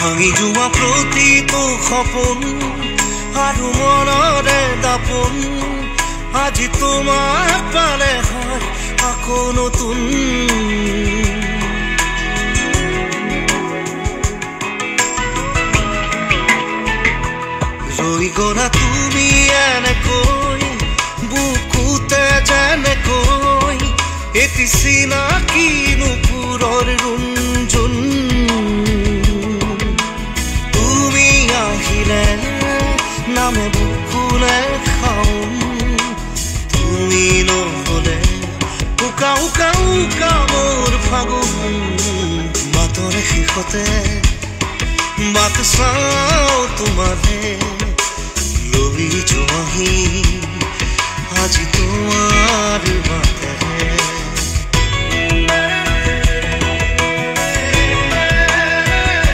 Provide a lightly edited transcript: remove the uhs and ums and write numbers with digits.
ভাঙি যোৱা প্ৰতিটো সপোন আৰু মনৰে দাপোন আজি তোমাক পালে হয় আকৌ নতুন ৰৈ গ'লা তুমি এনেকৈ বুকুতে যেনেকৈ এটি চিনাকি নুপুৰৰ ৰুণজুন তুমি আহিলে নামে বুকুলে খাওঁ তুমি নহ'লে উকা উকা উকা মোৰ ফাগুন মাতৰে শেষতে বাট চাওঁ তোমাৰে লৈ যোৱাহি আজি তোমাৰ বাটেৰে